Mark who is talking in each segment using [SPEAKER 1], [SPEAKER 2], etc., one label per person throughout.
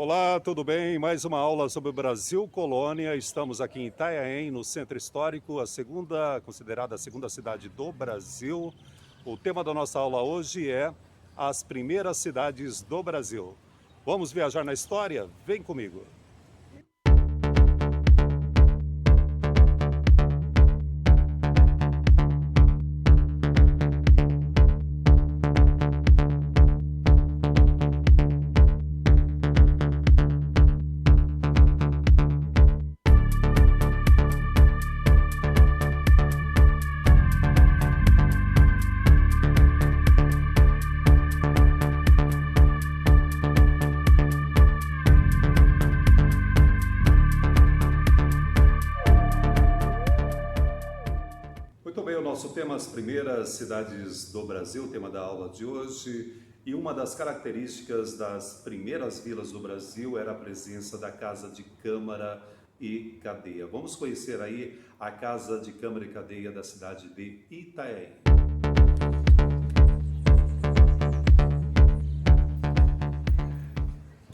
[SPEAKER 1] Olá, tudo bem? Mais uma aula sobre o Brasil Colônia. Estamos aqui em Itanhaém, no Centro Histórico, considerada a segunda cidade do Brasil. O tema da nossa aula hoje é as primeiras cidades do Brasil. Vamos viajar na história? Vem comigo! Muito bem, o nosso tema, as primeiras cidades do Brasil, tema da aula de hoje. E uma das características das primeiras vilas do Brasil era a presença da Casa de Câmara e Cadeia. Vamos conhecer aí a Casa de Câmara e Cadeia da cidade de Itanhaém.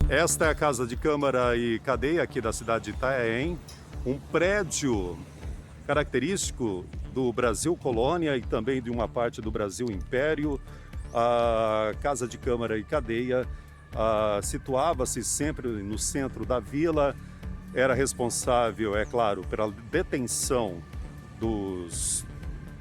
[SPEAKER 1] Esta é a Casa de Câmara e Cadeia aqui da cidade de Itanhaém, um prédio característico do Brasil Colônia e também de uma parte do Brasil Império. A Casa de Câmara e Cadeia situava-se sempre no centro da vila, era responsável, é claro, pela detenção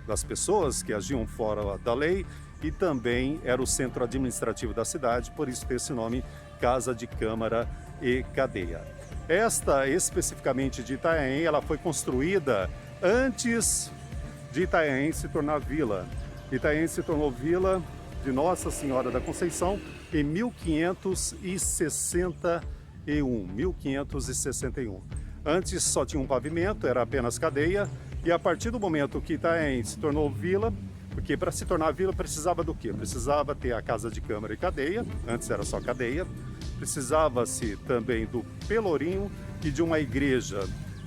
[SPEAKER 1] das pessoas que agiam fora da lei e também era o centro administrativo da cidade, por isso tem esse nome, Casa de Câmara e Cadeia. Esta, especificamente de Itanhaém, ela foi construída antes de Itanhaém se tornar vila. Itanhaém se tornou vila de Nossa Senhora da Conceição em 1561. Antes só tinha um pavimento, era apenas cadeia, e a partir do momento que Itanhaém se tornou vila, porque para se tornar vila precisava do quê? Precisava ter a Casa de Câmara e Cadeia, antes era só cadeia, precisava-se também do pelourinho e de uma igreja.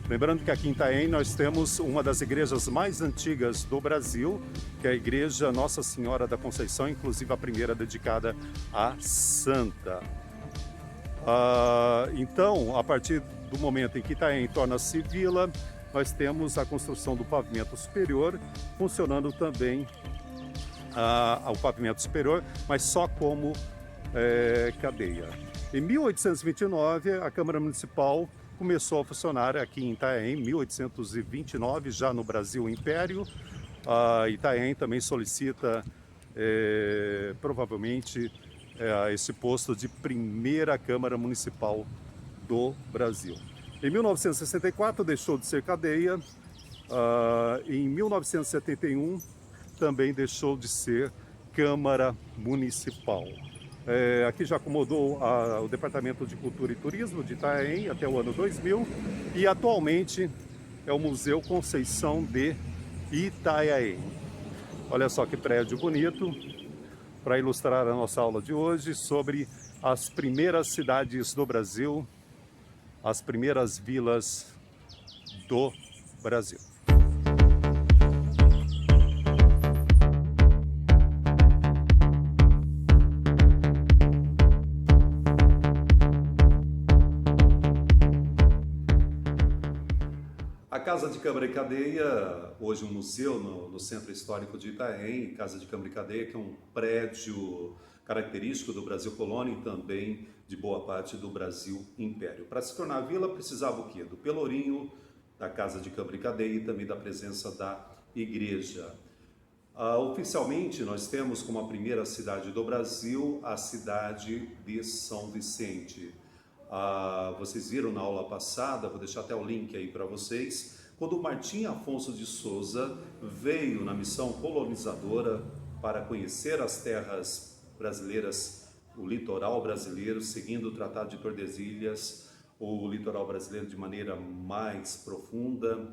[SPEAKER 1] Lembrando que aqui em Itanhaém nós temos uma das igrejas mais antigas do Brasil, que é a Igreja Nossa Senhora da Conceição, inclusive a primeira dedicada à Santa. Então, a partir do momento em que Itanhaém torna-se vila, nós temos a construção do pavimento superior, funcionando também o pavimento superior, mas só como cadeia. Em 1829, a Câmara Municipal começou a funcionar aqui em Itanhaém, em 1829, já no Brasil Império. Itanhaém também solicita, provavelmente, esse posto de primeira Câmara Municipal do Brasil. Em 1964 deixou de ser cadeia, em 1971 também deixou de ser Câmara Municipal. Aqui já acomodou o Departamento de Cultura e Turismo de Itanhaém até o ano 2000 e atualmente é o Museu Conceição de Itanhaém. Olha só que prédio bonito para ilustrar a nossa aula de hoje sobre as primeiras cidades do Brasil, as primeiras vilas do Brasil. A Casa de Câmara e Cadeia, hoje um museu no Centro Histórico de Itanhaém, Casa de Câmara e Cadeia, que é um prédio característico do Brasil Colônia e também de boa parte do Brasil Império. Para se tornar vila, precisava o quê? Do pelourinho, da Casa de Câmara e Cadeia e também da presença da igreja. Oficialmente, nós temos como a primeira cidade do Brasil a cidade de São Vicente. Vocês viram na aula passada, vou deixar até o link aí para vocês, quando Martim Afonso de Souza veio na missão colonizadora para conhecer as terras brasileiras, o litoral brasileiro, seguindo o Tratado de Tordesilhas, o litoral brasileiro de maneira mais profunda,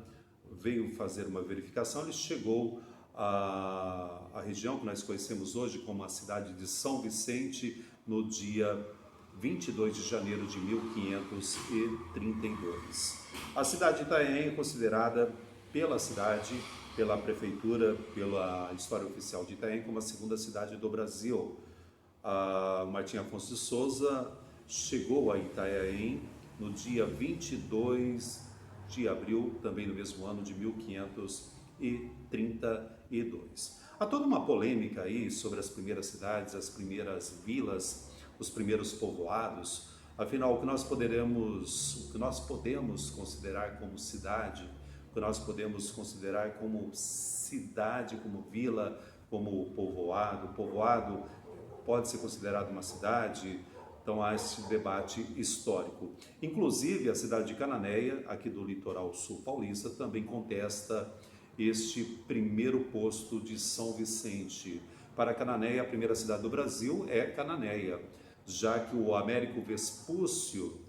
[SPEAKER 1] veio fazer uma verificação, ele chegou à região que nós conhecemos hoje como a cidade de São Vicente no dia 22 de janeiro de 1532. A cidade de Itanhaém é considerada pela cidade, pela prefeitura, pela história oficial de Itanhaém como a segunda cidade do Brasil. Martim Afonso de Souza chegou a Itanhaém no dia 22 de abril, também no mesmo ano de 1532. Há toda uma polêmica aí sobre as primeiras cidades, as primeiras vilas, os primeiros povoados. Afinal, o que nós podemos considerar como cidade, o que nós podemos considerar como cidade, como vila, como povoado. Povoado pode ser considerado uma cidade, então há esse debate histórico. Inclusive, a cidade de Cananéia, aqui do litoral sul paulista, também contesta este primeiro posto de São Vicente. Para Cananéia, a primeira cidade do Brasil é Cananéia, já que o Américo Vespúcio,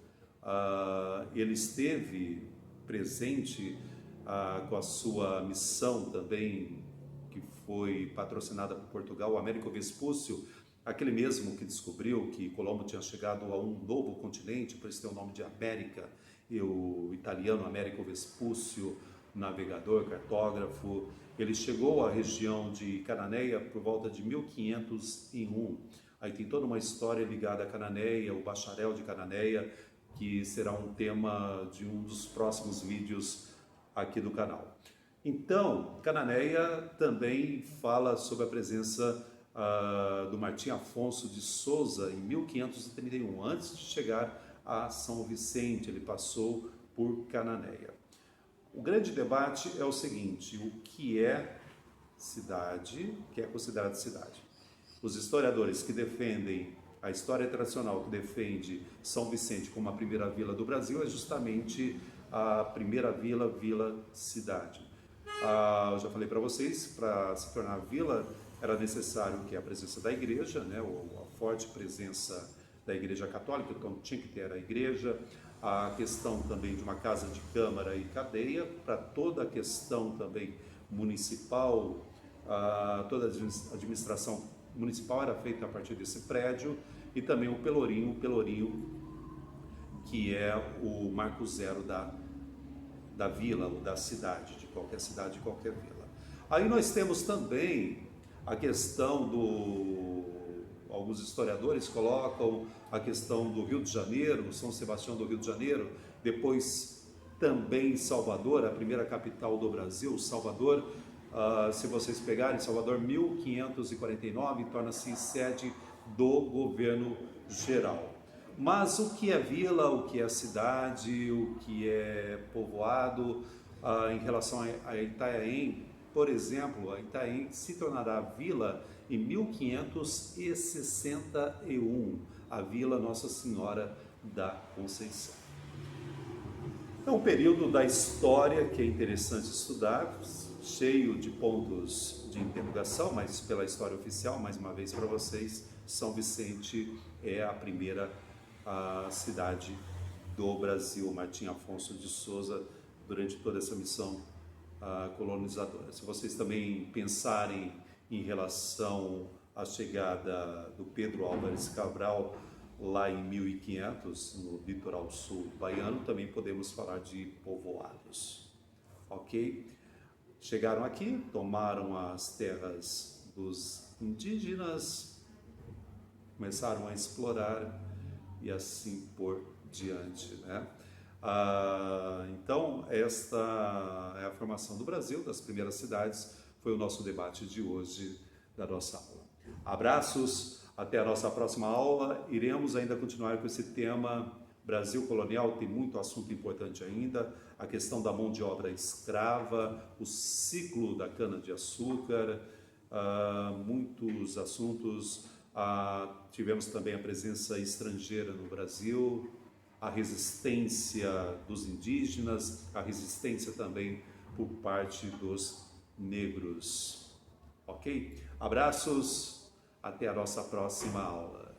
[SPEAKER 1] ele esteve presente com a sua missão também, que foi patrocinada por Portugal. O Américo Vespúcio, aquele mesmo que descobriu que Colombo tinha chegado a um novo continente, por isso tem o nome de América, e o italiano Américo Vespúcio, navegador, cartógrafo, ele chegou à região de Cananéia por volta de 1501. Aí tem toda uma história ligada a Cananéia, o bacharel de Cananéia, que será um tema de um dos próximos vídeos aqui do canal. Então, Cananéia também fala sobre a presença do Martim Afonso de Souza em 1531. Antes de chegar a São Vicente, ele passou por Cananéia. O grande debate é o seguinte: o que é cidade, o que é considerado cidade? Os historiadores que defendem a história tradicional, que defende São Vicente como a primeira vila do Brasil, é justamente a primeira vila-cidade. Eu já falei para vocês, para se tornar vila, era necessário que a presença da igreja, né, a forte presença da igreja católica, então tinha que ter a igreja, a questão também de uma casa de câmara e cadeia, para toda a questão também municipal, toda a administração municipal era feita a partir desse prédio, e também o pelourinho, que é o marco zero da vila ou da cidade, de qualquer vila. Aí nós temos também a questão alguns historiadores colocam a questão do Rio de Janeiro, São Sebastião do Rio de Janeiro, depois também Salvador, a primeira capital do Brasil, Salvador. Se vocês pegarem, Salvador 1549, torna-se sede do governo geral. Mas o que é vila, o que é cidade, o que é povoado, em relação a Itanhaém, por exemplo, a Itanhaém se tornará vila em 1561, a Vila Nossa Senhora da Conceição. É um período da história que é interessante estudar, cheio de pontos de interrogação, mas pela história oficial, mais uma vez para vocês, São Vicente é a primeira cidade do Brasil. Martim Afonso de Souza, durante toda essa missão colonizadora. Se vocês também pensarem em relação à chegada do Pedro Álvares Cabral lá em 1500, no litoral sul baiano, também podemos falar de povoados, ok? Chegaram aqui, tomaram as terras dos indígenas, começaram a explorar e assim por diante, né? Então, esta é a formação do Brasil, das primeiras cidades, foi o nosso debate de hoje da nossa aula. Abraços, até a nossa próxima aula. Iremos ainda continuar com esse tema Brasil colonial, tem muito assunto importante ainda, a questão da mão de obra escrava, o ciclo da cana-de-açúcar, muitos assuntos. Tivemos também a presença estrangeira no Brasil, a resistência dos indígenas, a resistência também por parte dos negros. Ok? Abraços, até a nossa próxima aula.